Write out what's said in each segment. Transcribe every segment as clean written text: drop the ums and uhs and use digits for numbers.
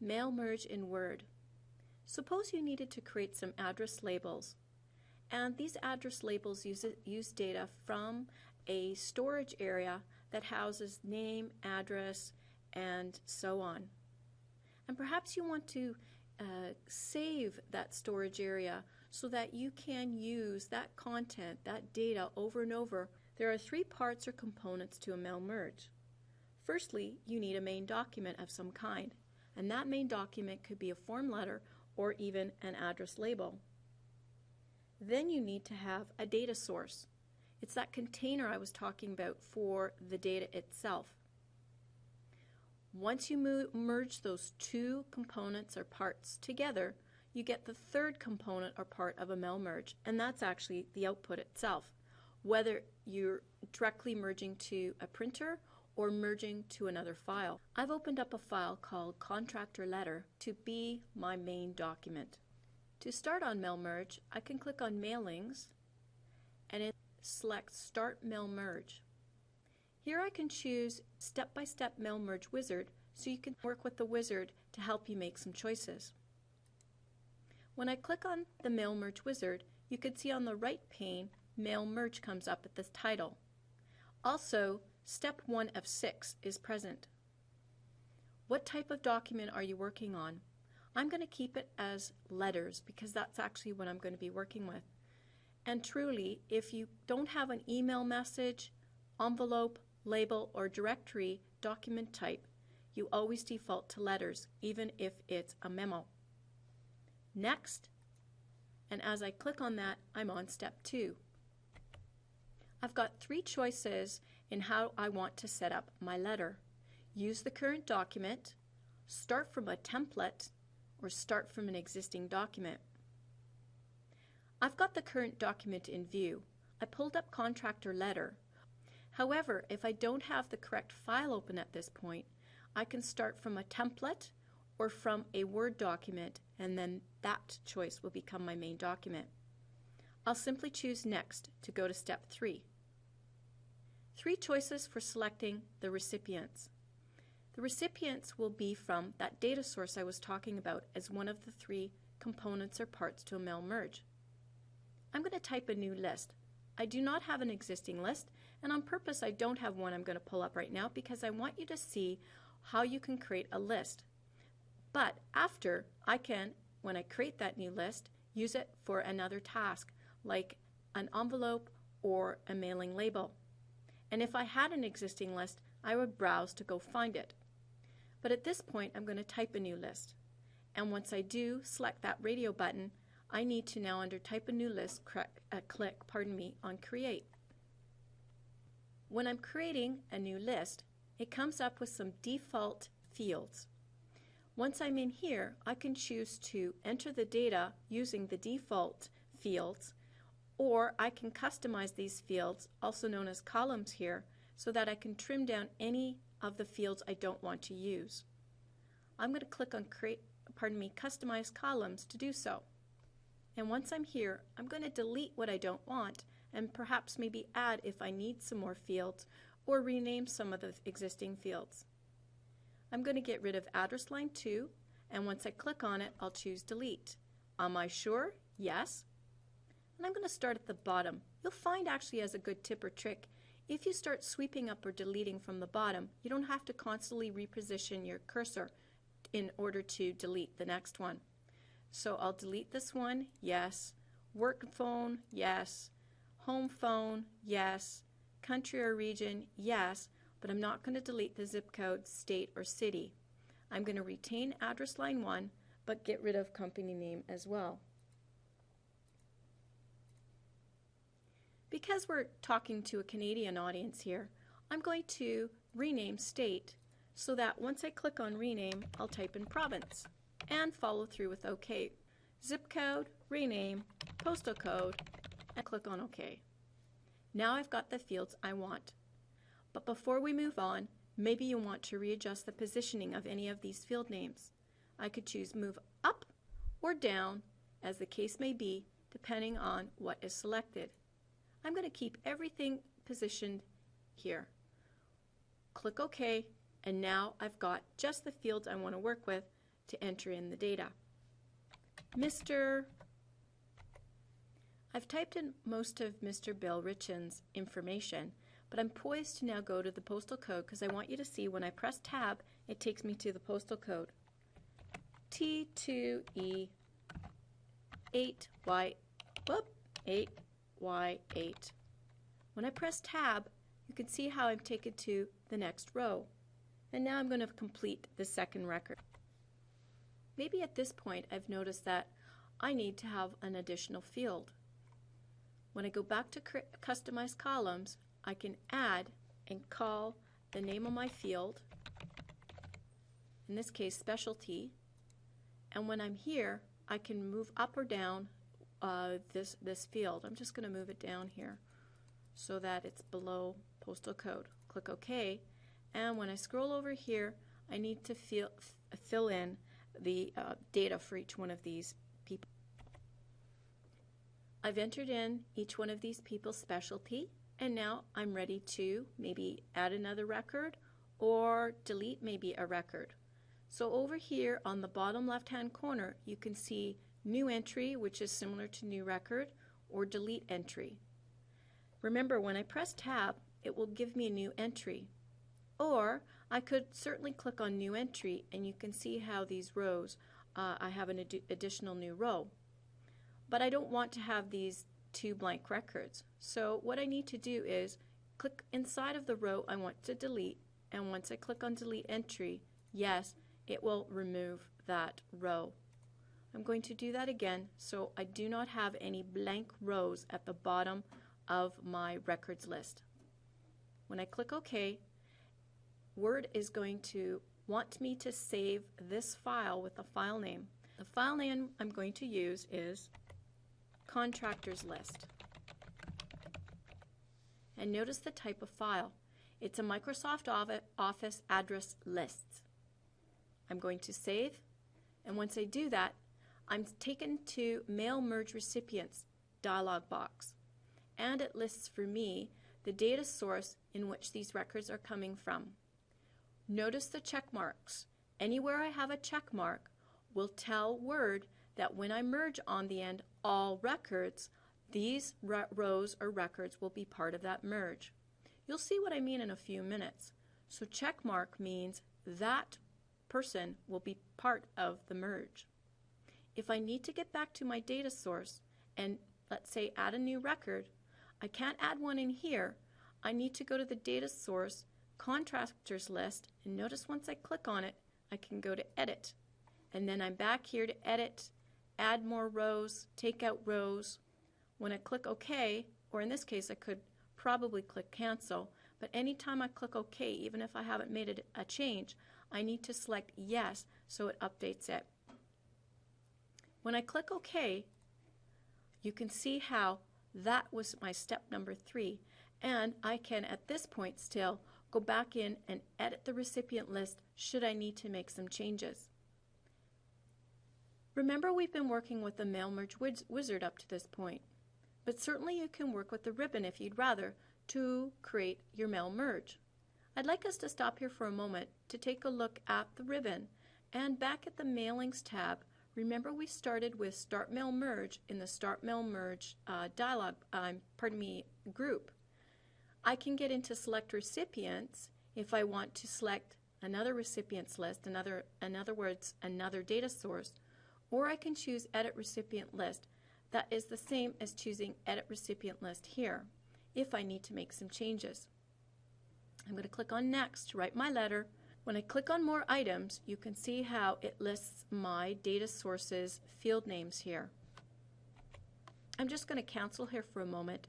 Mail merge in Word. Suppose you needed to create some address labels, and these address labels use data from a storage area that houses name, address, and so on. And perhaps you want to save that storage area so that you can use that content, that data, over and over. There are three parts or components to a mail merge. Firstly, you need a main document of some kind, and that main document could be a form letter or even an address label. Then you need to have a data source. It's that container I was talking about for the data itself. Once you merge those two components or parts together, you get the third component or part of a mail merge, and that's actually the output itself, whether you're directly merging to a printer or merging to another file. I've opened up a file called Contractor Letter to be my main document. To start on Mail Merge, I can click on Mailings and select Start Mail Merge. Here I can choose Step-by-Step Mail Merge Wizard, so you can work with the wizard to help you make some choices. When I click on the Mail Merge Wizard, you can see on the right pane Mail Merge comes up at the title. Also, Step 1 of 6 is present. What type of document are you working on? I'm going to keep it as letters because that's actually what I'm going to be working with. And truly, if you don't have an email message, envelope, label, or directory document type, you always default to letters, even if it's a memo. Next, and as I click on that, I'm on step 2. I've got three choices in how I want to set up my letter. Use the current document, start from a template, or start from an existing document. I've got the current document in view. I pulled up Contractor Letter. However, if I don't have the correct file open at this point, I can start from a template or from a Word document, and then that choice will become my main document. I'll simply choose Next to go to step 3. Three choices for selecting the recipients. The recipients will be from that data source I was talking about as one of the three components or parts to a mail merge. I'm going to type a new list. I do not have an existing list, and on purpose I don't have one I'm going to pull up right now because I want you to see how you can create a list. But after, I can, when I create that new list, use it for another task like an envelope or a mailing label. And if I had an existing list, I would browse to go find it. But at this point I'm going to type a new list. And once I do select that radio button, I need to now under Type a New List click on Create. When I'm creating a new list, it comes up with some default fields. Once I'm in here, I can choose to enter the data using the default fields, or I can customize these fields, also known as columns here, so that I can trim down any of the fields I don't want to use. I'm going to click on Customize Columns to do so. And once I'm here, I'm going to delete what I don't want and perhaps maybe add if I need some more fields or rename some of the existing fields. I'm going to get rid of address line 2, and once I click on it, I'll choose Delete. Am I sure? Yes. And I'm going to start at the bottom. You'll find actually as a good tip or trick, if you start sweeping up or deleting from the bottom, you don't have to constantly reposition your cursor in order to delete the next one. So I'll delete this one, yes. Work phone, yes. Home phone, yes. Country or region, yes. But I'm not going to delete the zip code, state, or city. I'm going to retain address line 1, but get rid of company name as well. Because we're talking to a Canadian audience here, I'm going to rename state so that once I click on rename, I'll type in province and follow through with OK. Zip code, rename, postal code, and click on OK. Now I've got the fields I want. But before we move on, maybe you want to readjust the positioning of any of these field names. I could choose move up or down, as the case may be, depending on what is selected. I'm going to keep everything positioned here. Click OK, and now I've got just the fields I want to work with to enter in the data. I've typed in most of Mr. Bill Richan's information, but I'm poised to now go to the postal code because I want you to see when I press tab, it takes me to the postal code. T2E 8Y8. When I press tab, you can see how I'm taken to the next row. And now I'm going to complete the second record. Maybe at this point I've noticed that I need to have an additional field. When I go back to Customize Columns, I can add and call the name of my field, in this case Specialty, and when I'm here I can move up or down this field. I'm just going to move it down here so that it's below postal code. Click OK, and when I scroll over here I need to fill in the data for each one of these people. I've entered in each one of these people's specialty, and now I'm ready to maybe add another record or delete maybe a record. So over here on the bottom left hand corner you can see new entry, which is similar to new record, or delete entry. Remember, when I press tab it will give me a new entry, or I could certainly click on new entry and you can see how these rows I have an additional new row. But I don't want to have these two blank records. So what I need to do is click inside of the row I want to delete, and once I click on delete entry, yes, it will remove that row. I'm going to do that again so I do not have any blank rows at the bottom of my records list. When I click OK, Word is going to want me to save this file with a file name. The file name I'm going to use is Contractors List. And notice the type of file. It's a Microsoft Office address list. I'm going to save, and once I do that, I'm taken to Mail Merge Recipients dialog box, and it lists for me the data source in which these records are coming from. Notice the check marks. Anywhere I have a check mark will tell Word that when I merge on the end all records, these rows or records will be part of that merge. You'll see what I mean in a few minutes. So check mark means that person will be part of the merge. If I need to get back to my data source and let's say add a new record, I can't add one in here. I need to go to the data source contractors list, and notice once I click on it I can go to edit, and then I'm back here to edit, add more rows, take out rows. When I click OK, or in this case I could probably click cancel, but anytime I click OK, even if I haven't made it a change, I need to select yes so it updates it. When I click OK, you can see how that was my step number 3, and I can at this point still go back in and edit the recipient list should I need to make some changes. Remember, we've been working with the Mail Merge wizard up to this point, but certainly you can work with the ribbon if you'd rather to create your mail merge. I'd like us to stop here for a moment to take a look at the ribbon, and back at the Mailings tab, remember we started with Start Mail Merge in the Start Mail Merge group. I can get into Select Recipients if I want to select another recipients list, in other words, another data source, or I can choose Edit Recipient List. That is the same as choosing Edit Recipient List here if I need to make some changes. I'm going to click on Next to write my letter. When I click on More Items, you can see how it lists my data sources field names here. I'm just going to cancel here for a moment,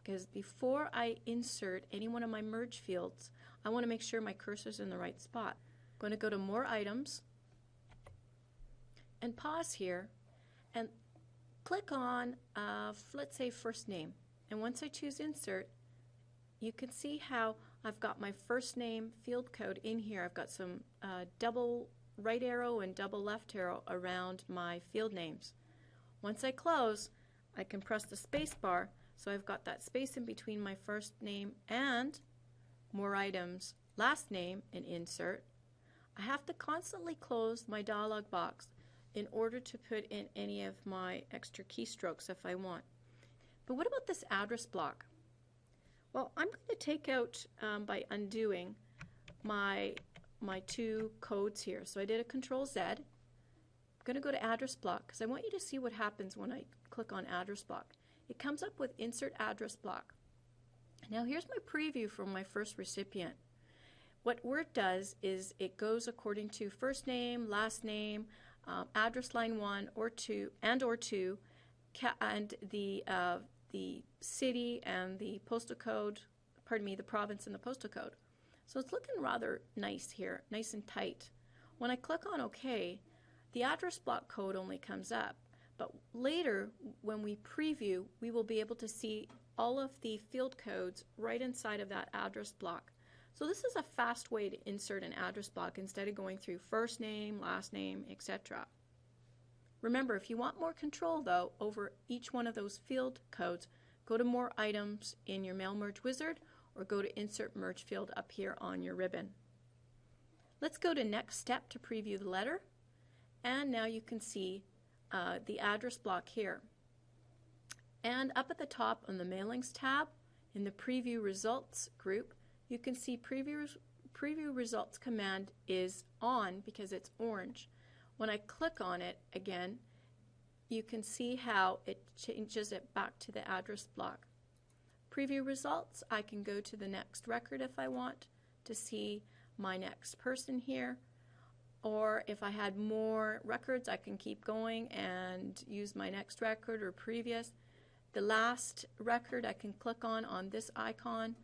because before I insert any one of my merge fields, I want to make sure my cursor's in the right spot. I'm going to go to More Items and pause here and click on, let's say, first name. And once I choose Insert, you can see how I've got my first name field code in here. I've got some double right arrow and double left arrow around my field names. Once I close, I can press the space bar, so I've got that space in between my first name and More Items, last name, and Insert. I have to constantly close my dialog box in order to put in any of my extra keystrokes if I want. But what about this address block? Well, I'm going to take out, by undoing, my two codes here. So I did a Control Z. I'm going to go to address block because I want you to see what happens when I click on address block. It comes up with insert address block. Now here's my preview from my first recipient. What Word does is it goes according to first name, last name, address line 1 or 2 and the city and the postal code, pardon me, the province and the postal code. So it's looking rather nice here, nice and tight. When I click on OK, the address block code only comes up. But later, when we preview, we will be able to see all of the field codes right inside of that address block. So this is a fast way to insert an address block instead of going through first name, last name, etc. Remember, if you want more control, though, over each one of those field codes, go to More Items in your Mail Merge Wizard or go to Insert Merge Field up here on your ribbon. Let's go to Next Step to preview the letter. And now you can see the address block here. And up at the top on the Mailings tab, in the Preview Results group, you can see Preview Results command is on because it's orange. When I click on it again, you can see how it changes it back to the address block. Preview results, I can go to the next record if I want to see my next person here. Or if I had more records, I can keep going and use my next record or previous. The last record I can click on this icon,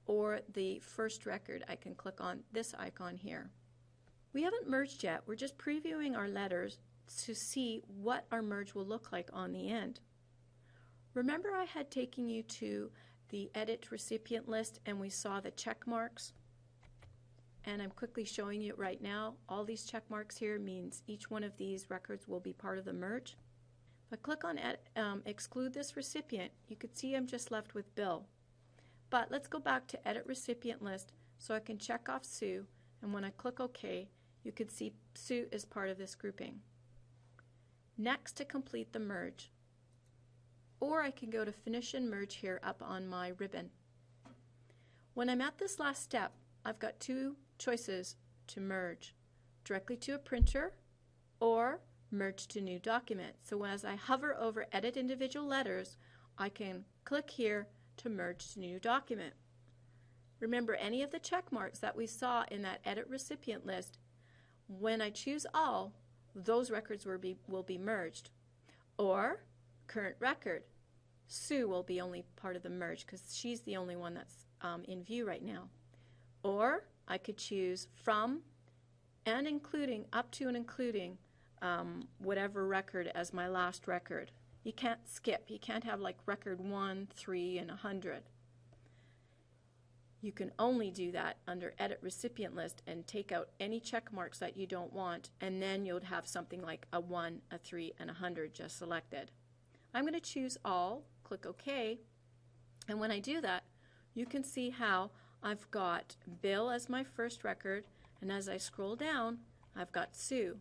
or the first record I can click on this icon here. We haven't merged yet. We're just previewing our letters to see what our merge will look like on the end. Remember I had taken you to the edit recipient list and we saw the check marks? And I'm quickly showing you right now. All these check marks here means each one of these records will be part of the merge. If I click on exclude this recipient, you could see I'm just left with Bill. But let's go back to edit recipient list so I can check off Sue, and when I click OK, you can see Sue is part of this grouping. Next, to complete the merge. Or I can go to Finish and Merge here up on my ribbon. When I'm at this last step, I've got two choices to merge: directly to a printer or merge to new document. So as I hover over Edit Individual Letters, I can click here to merge to new document. Remember, any of the check marks that we saw in that Edit Recipient list, when I choose All, those records will be merged. Or Current Record, Sue will be only part of the merge because she's the only one that's in view right now. Or I could choose From and including, up to and including whatever record as my last record. You can't skip. You can't have like record 1, 3, and 100. You can only do that under Edit Recipient List and take out any check marks that you don't want, and then you'll have something like a 1, a 3, and 100 just selected. I'm going to choose All, click OK, and when I do that, you can see how I've got Bill as my first record, and as I scroll down, I've got Sue.